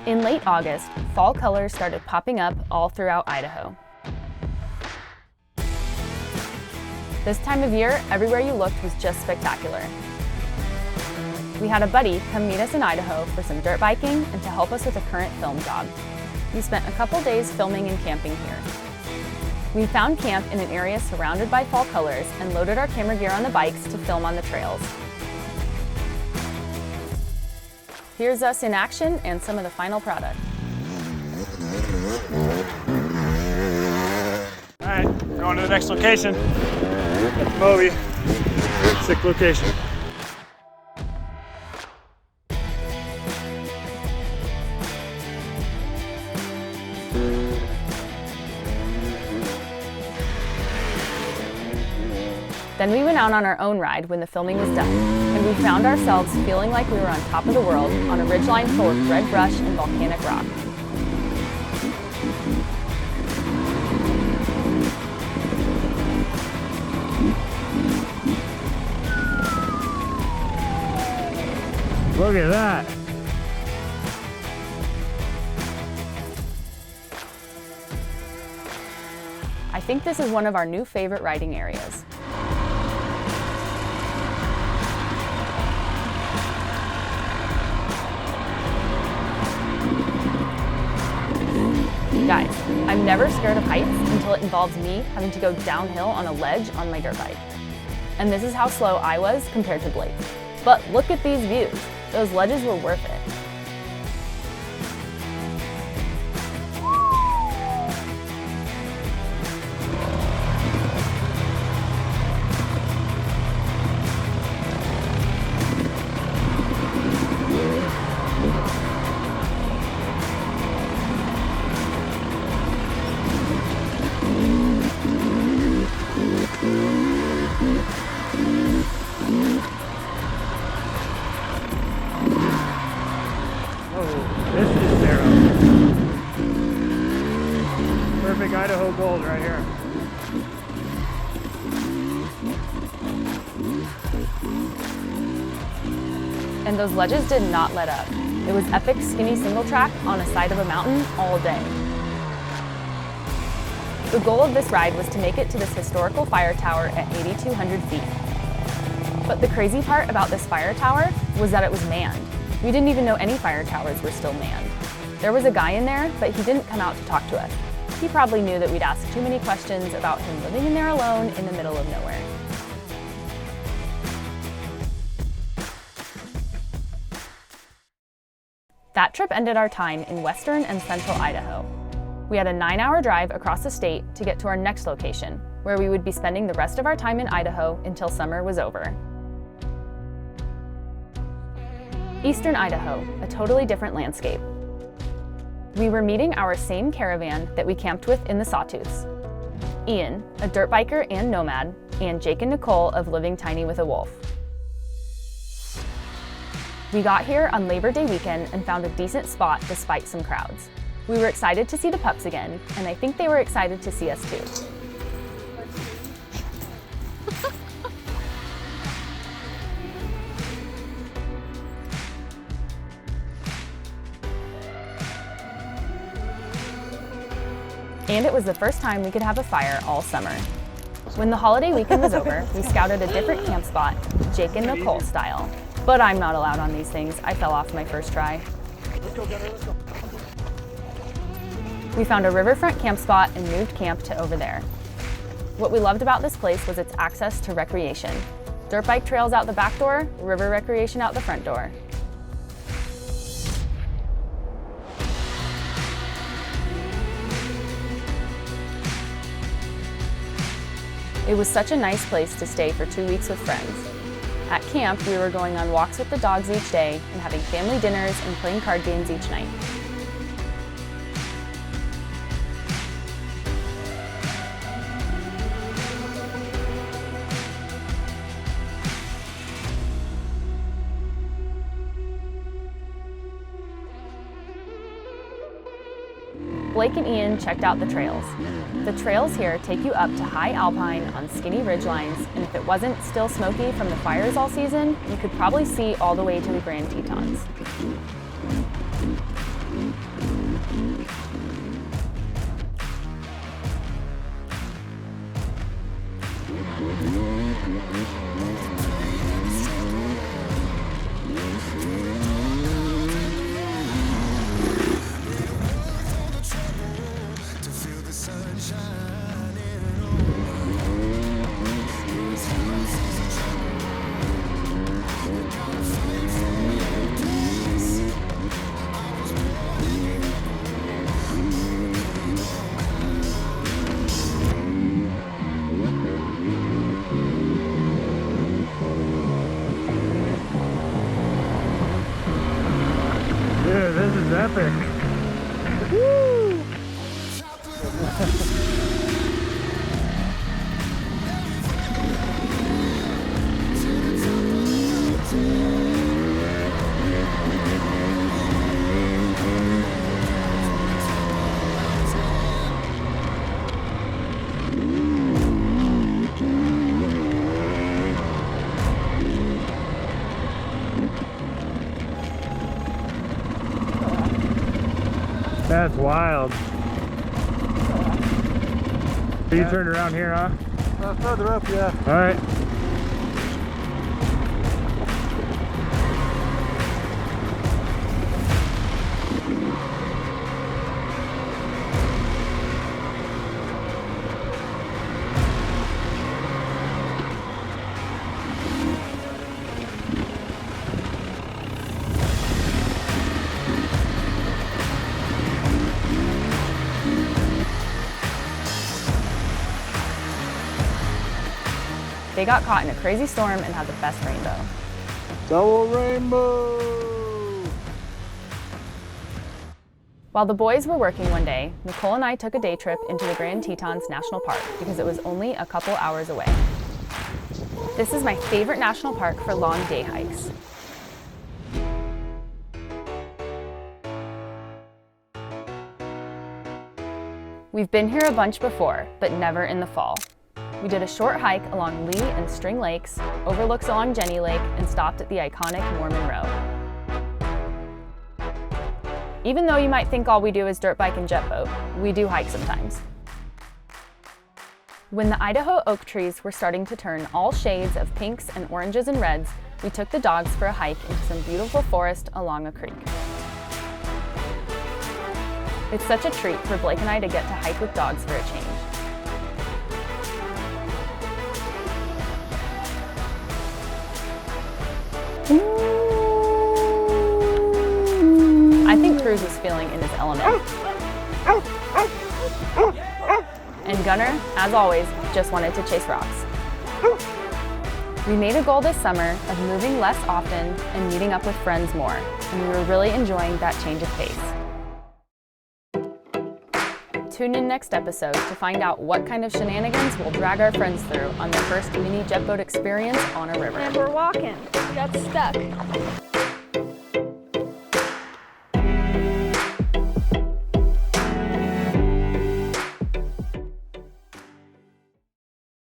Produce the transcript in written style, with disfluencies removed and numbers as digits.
In late August, fall colors started popping up all throughout Idaho. This time of year, everywhere you looked was just spectacular. We had a buddy come meet us in Idaho for some dirt biking and to help us with a current film job. We spent a couple days filming and camping here. We found camp in an area surrounded by fall colors and loaded our camera gear on the bikes to film on the trails. Here's us in action and some of the final product. All right, we're going to the next location. Moby, sick location. Then we went out on our own ride when the filming was done, and we found ourselves feeling like we were on top of the world on a ridgeline full of red brush and volcanic rock. Look at that. I think this is one of our new favorite riding areas. Guys, I'm never scared of heights until it involves me having to go downhill on a ledge on my dirt bike. And this is how slow I was compared to Blake. But look at these views. Those ledges were worth it. This is zero. Perfect Idaho gold right here. And those ledges did not let up. It was epic skinny single track on the side of a mountain all day. The goal of this ride was to make it to this historical fire tower at 8,200 feet. But the crazy part about this fire tower was that it was manned. We didn't even know any fire towers were still manned. There was a guy in there, but he didn't come out to talk to us. He probably knew that we'd ask too many questions about him living in there alone in the middle of nowhere. That trip ended our time in western and central Idaho. We had a 9-hour drive across the state to get to our next location, where we would be spending the rest of our time in Idaho until summer was over. Eastern Idaho, a totally different landscape. We were meeting our same caravan that we camped with in the Sawtooths. Ian, a dirt biker and nomad, and Jake and Nicole of Living Tiny with a Wolf. We got here on Labor Day weekend and found a decent spot despite some crowds. We were excited to see the pups again, and I think they were excited to see us too. And it was the first time we could have a fire all summer. When the holiday weekend was over, we scouted a different camp spot, Jake and Nicole style. But I'm not allowed on these things. I fell off my first try. We found a riverfront camp spot and moved camp to over there. What we loved about this place was its access to recreation. Dirt bike trails out the back door, river recreation out the front door. It was such a nice place to stay for 2 weeks with friends. At camp, we were going on walks with the dogs each day and having family dinners and playing card games each night. Blake and Ian checked out the trails. The trails here take you up to high alpine on skinny ridgelines, and if it wasn't still smoky from the fires all season, you could probably see all the way to the Grand Tetons. Dude, this is epic. Woo! That's wild. So you turned around here, huh? Further up, yeah. All right. They got caught in a crazy storm and had the best rainbow. Double rainbow! While the boys were working one day, Nicole and I took a day trip into the Grand Tetons National Park because it was only a couple hours away. This is my favorite national park for long day hikes. We've been here a bunch before, but never in the fall. We did a short hike along Lee and String Lakes, overlooks along Jenny Lake, and stopped at the iconic Mormon Row. Even though you might think all we do is dirt bike and jet boat, we do hike sometimes. When the Idaho oak trees were starting to turn all shades of pinks and oranges and reds, we took the dogs for a hike into some beautiful forest along a creek. It's such a treat for Blake and I to get to hike with dogs for a change. I think Cruz was feeling in his element. And Gunner, as always, just wanted to chase rocks. We made a goal this summer of moving less often and meeting up with friends more, and we were really enjoying that change of pace. Tune in next episode to find out what kind of shenanigans we'll drag our friends through on their first mini jet boat experience on a river. And we're walking. We got stuck.